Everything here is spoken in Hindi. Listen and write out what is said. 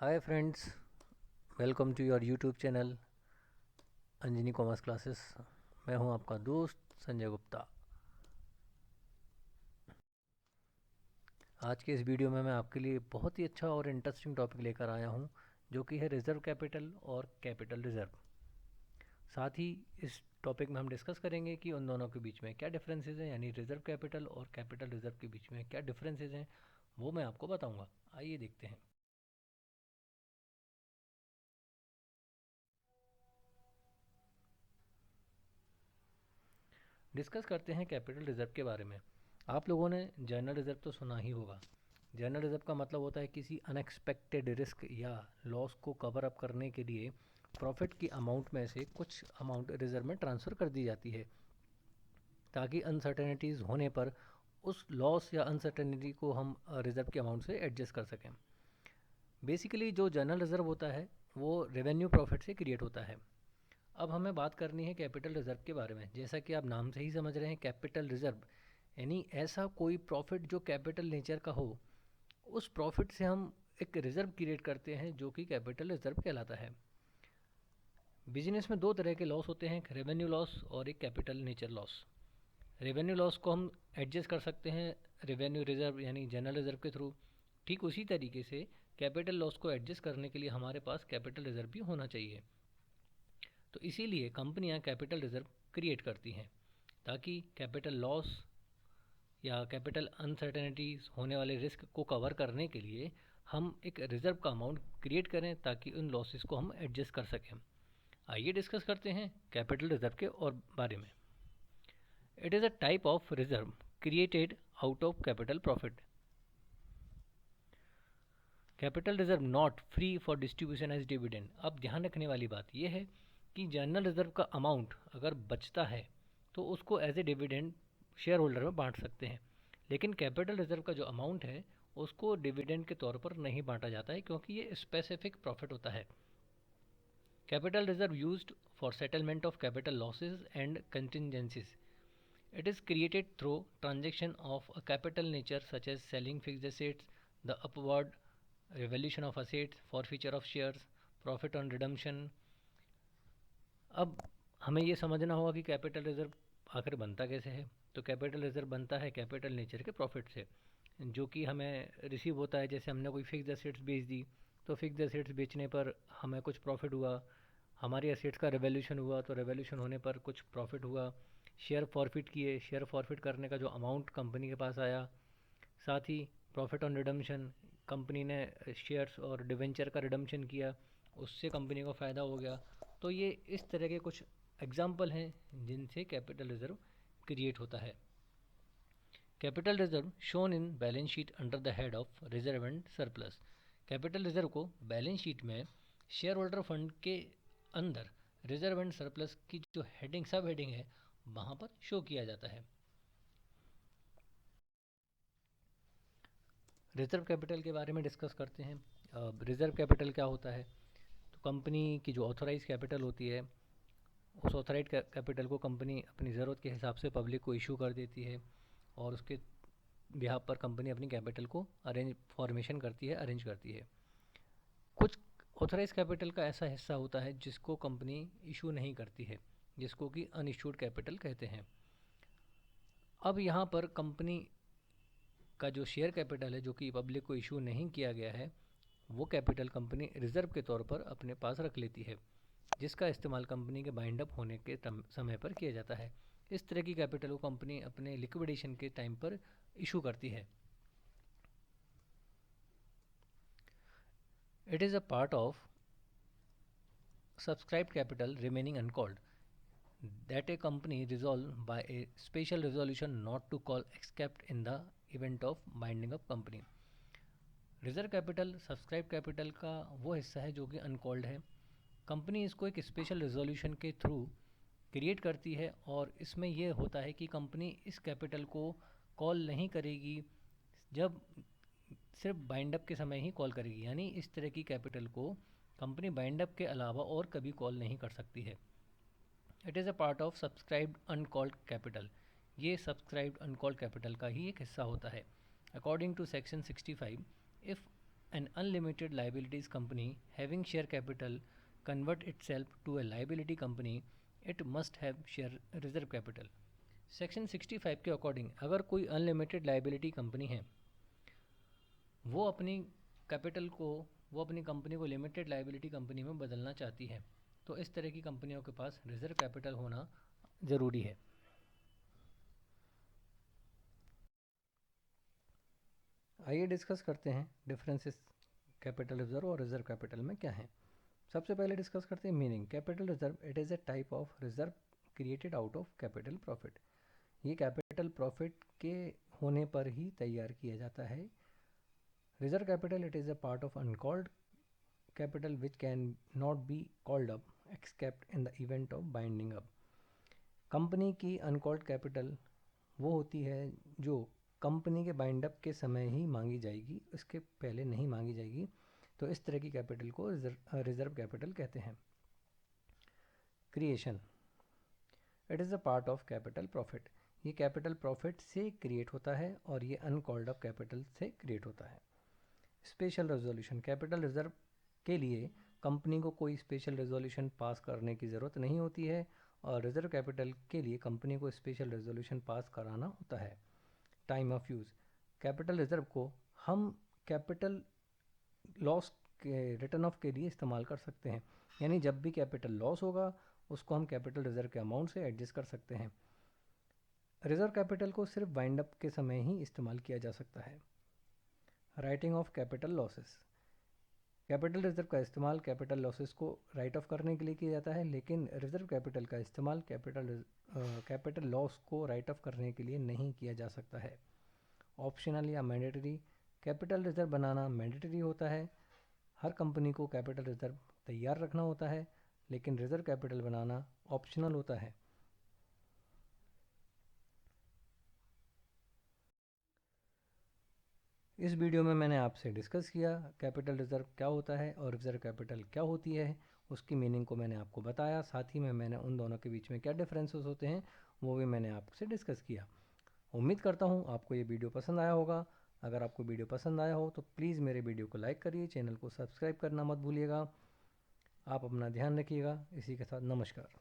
Hi friends, welcome to your YouTube channel Anjani commerce classes. मैं हूं आपका दोस्त संजय गुप्ता। आज के इस वीडियो में मैं आपके लिए बहुत ही अच्छा और इंटरेस्टिंग टॉपिक लेकर आया हूं, जो कि है रिज़र्व कैपिटल और कैपिटल रिज़र्व। साथ ही इस टॉपिक में हम डिस्कस करेंगे कि उन दोनों के बीच में क्या डिफरेंसेस हैं, यानी रिज़र्व कैपिटल और कैपिटल रिज़र्व के बीच में क्या डिफरेंसेस हैं वो मैं आपको बताऊँगा। आइए देखते हैं। डिस्कस करते हैं कैपिटल रिज़र्व के बारे में। आप लोगों ने जनरल रिज़र्व तो सुना ही होगा। जनरल रिज़र्व का मतलब होता है किसी अनएक्सपेक्टेड रिस्क या लॉस को कवर अप करने के लिए प्रॉफिट की अमाउंट में से कुछ अमाउंट रिज़र्व में ट्रांसफ़र कर दी जाती है, ताकि अनसर्टेनिटीज़ होने पर उस लॉस या अनसर्टेनिटी को हम रिज़र्व के अमाउंट से एडजस्ट कर सकें। बेसिकली जो जनरल रिज़र्व होता है वो रेवेन्यू प्रॉफिट से क्रिएट होता है। अब हमें बात करनी है कैपिटल रिज़र्व के बारे में। जैसा कि आप नाम से ही समझ रहे हैं, कैपिटल रिज़र्व यानी ऐसा कोई प्रॉफिट जो कैपिटल नेचर का हो, उस प्रॉफिट से हम एक रिज़र्व क्रिएट करते हैं जो कि कैपिटल रिज़र्व कहलाता है। बिजनेस में दो तरह के लॉस होते हैं, एक रेवेन्यू लॉस और एक capital nature loss. Revenue loss को हम एडजस्ट कर सकते हैं रेवेन्यू रिज़र्व यानी जनरल रिज़र्व के थ्रू। ठीक उसी तरीके से कैपिटल लॉस को एडजस्ट करने के लिए हमारे पास कैपिटल रिज़र्व भी होना चाहिए। तो इसीलिए कंपनियां कैपिटल रिज़र्व क्रिएट करती हैं, ताकि कैपिटल लॉस या कैपिटल अनसर्टेनिटीज होने वाले रिस्क को कवर करने के लिए हम एक रिज़र्व का अमाउंट क्रिएट करें, ताकि उन लॉसेस को हम एडजस्ट कर सकें। आइए डिस्कस करते हैं कैपिटल रिज़र्व के और बारे में। It is a type of reserve created out of capital profit. Capital reserve not free for distribution as dividend. अब ध्यान रखने वाली बात यह है कि जनरल रिज़र्व का अमाउंट अगर बचता है तो उसको as a dividend shareholder में बांट सकते हैं, लेकिन कैपिटल रिज़र्व का जो अमाउंट है उसको डिविडेंड के तौर पर नहीं बांटा जाता है, क्योंकि ये स्पेसिफिक प्रॉफिट होता है। Capital reserve used for settlement of capital losses and contingencies. It is created through transaction of a capital nature such as selling fixed assets, the upward revaluation of assets, forfeiture of shares, profit on redemption। अब हमें ये समझना होगा कि कैपिटल रिज़र्व आखिर बनता कैसे है। तो कैपिटल रिज़र्व बनता है कैपिटल नेचर के प्रॉफिट से, जो कि हमें रिसीव होता है। जैसे हमने कोई फिक्स एसेट्स बेच दी, तो फिक्स एसेट्स बेचने पर हमें कुछ प्रॉफिट हुआ, हमारी एसेट्स का रिवैल्यूएशन हुआ, तो रिवैल्यूएशन होने पर कुछ प्रॉफिट हुआ। शेयर फॉरफिट किए, शेयर फॉरफिट करने का जो अमाउंट कंपनी के पास आया। साथ ही प्रॉफिट ऑन रिडम्पशन, कंपनी ने शेयर्स और डिवेंचर का रिडम्पशन किया, उससे कंपनी को फ़ायदा हो गया। तो ये इस तरह के कुछ एग्जाम्पल हैं जिनसे कैपिटल रिज़र्व क्रिएट होता है। Capital reserve shown in balance sheet under the head of reserve and surplus. Capital reserve को बैलेंस शीट में शेयर होल्डर फंड के अंदर रिजर्व एंड सरप्लस की जो हेडिंग सब हेडिंग है वहाँ पर शो किया जाता है। रिज़र्व कैपिटल के बारे में डिस्कस करते हैं। रिज़र्व कैपिटल क्या होता है? तो कंपनी की जो ऑथोराइज कैपिटल होती है, उस ऑथोराइज कैपिटल को कंपनी अपनी ज़रूरत के हिसाब से पब्लिक को इशू कर देती है, और उसके बिहाफ पर कंपनी अपनी कैपिटल को अरेंज फॉर्मेशन करती है, अरेंज करती है। कुछ ऑथराइज कैपिटल का ऐसा हिस्सा होता है जिसको कंपनी इशू नहीं करती है, जिसको कि अनइशूड कैपिटल कहते हैं। अब यहाँ पर कंपनी का जो शेयर कैपिटल है, जो कि पब्लिक को इशू नहीं किया गया है, वो कैपिटल कंपनी रिज़र्व के तौर पर अपने पास रख लेती है, जिसका इस्तेमाल कंपनी के बाइंड अप होने के समय पर किया जाता है। इस तरह की कैपिटल को कंपनी अपने लिक्विडेशन के टाइम पर इशू करती है। It is a part of subscribed capital remaining uncalled that a company resolve by a special resolution not to call except in the event of binding up company। Reserve capital subscribe capital का वो हिस्सा है जो कि अनकॉल्ड है। कंपनी इसको एक स्पेशल रेजोल्यूशन के थ्रू क्रिएट करती है, और इसमें यह होता है कि कंपनी इस कैपिटल को कॉल नहीं करेगी, जब सिर्फ बाइंड अप के समय ही कॉल करेगी। यानी इस तरह की कैपिटल को कंपनी बाइंड अप के अलावा और कभी कॉल नहीं कर सकती है। It is a part of subscribed uncalled capital. ये सब्सक्राइब्ड अनकॉल्ड कैपिटल का ही एक हिस्सा होता है। According to section 65, if an unlimited liabilities company having share capital convert itself to a liability company, it must have share reserve capital. Section 65 के अकॉर्डिंग अगर कोई अनलिमिटेड लाइबिलिटी कंपनी है, वो अपनी कैपिटल को, वो अपनी कंपनी को लिमिटेड लाइबिलिटी कंपनी में बदलना चाहती है, तो इस तरह की कंपनियों के पास रिजर्व कैपिटल होना ज़रूरी है। आइए डिस्कस करते हैं डिफरेंसेस कैपिटल रिजर्व और रिजर्व कैपिटल में क्या है। सबसे पहले डिस्कस करते हैं meaning. Capital reserve it is a type of reserve created out of capital profit. ये कैपिटल प्रॉफिट के होने पर ही तैयार किया जाता है। Reserve capital it is a part of uncalled capital which can not be called up accept in the event of binding up. Company की अनकॉल्ड कैपिटल वो होती है जो कंपनी के बाइंड अप के समय ही मांगी जाएगी, इसके पहले नहीं मांगी जाएगी। तो इस तरह की कैपिटल को रिजर्व कैपिटल कहते हैं। Creation it is a part of capital profit. ये कैपिटल प्रॉफिट से क्रिएट होता है और ये अनकॉल्ड अप कैपिटल से क्रिएट होता है। स्पेशल रेजोल्यूशन कैपिटल रिजर्व के लिए कंपनी को कोई स्पेशल रेजोल्यूशन पास करने की ज़रूरत नहीं होती है और रिजर्व कैपिटल के लिए कंपनी को स्पेशल रेजोल्यूशन पास कराना होता है। Time of use capital reserve को हम कैपिटल लॉस के रिटर्न ऑफ के लिए इस्तेमाल कर सकते हैं, यानी जब भी कैपिटल लॉस होगा उसको हम कैपिटल रिजर्व के अमाउंट से एडजस्ट कर सकते हैं। रिजर्व कैपिटल को सिर्फ वाइंड अप के समय ही इस्तेमाल किया जा सकता है। Writing of capital losses capital reserve का इस्तेमाल कैपिटल लॉसेस को राइट ऑफ करने के लिए किया जाता है, लेकिन रिजर्व कैपिटल का इस्तेमाल कैपिटल लॉस को राइट ऑफ करने के लिए नहीं किया जा सकता है। ऑप्शनल या मैंडेटरी कैपिटल रिजर्व बनाना मैंडेटरी होता है। हर कंपनी को कैपिटल रिजर्व तैयार रखना होता है, लेकिन रिजर्व कैपिटल बनाना ऑप्शनल होता है। इस वीडियो में मैंने आपसे डिस्कस किया कैपिटल रिजर्व क्या होता है और रिजर्व कैपिटल क्या होती है, उसकी मीनिंग को मैंने आपको बताया। साथ ही में मैंने उन दोनों के बीच में क्या डिफरेंसेस होते हैं वो भी मैंने आपसे डिस्कस किया। उम्मीद करता हूँ आपको ये वीडियो पसंद आया होगा। अगर आपको वीडियो पसंद आया हो तो प्लीज़ मेरे वीडियो को लाइक करिए, चैनल को सब्सक्राइब करना मत भूलिएगा। आप अपना ध्यान रखिएगा। इसी के साथ नमस्कार।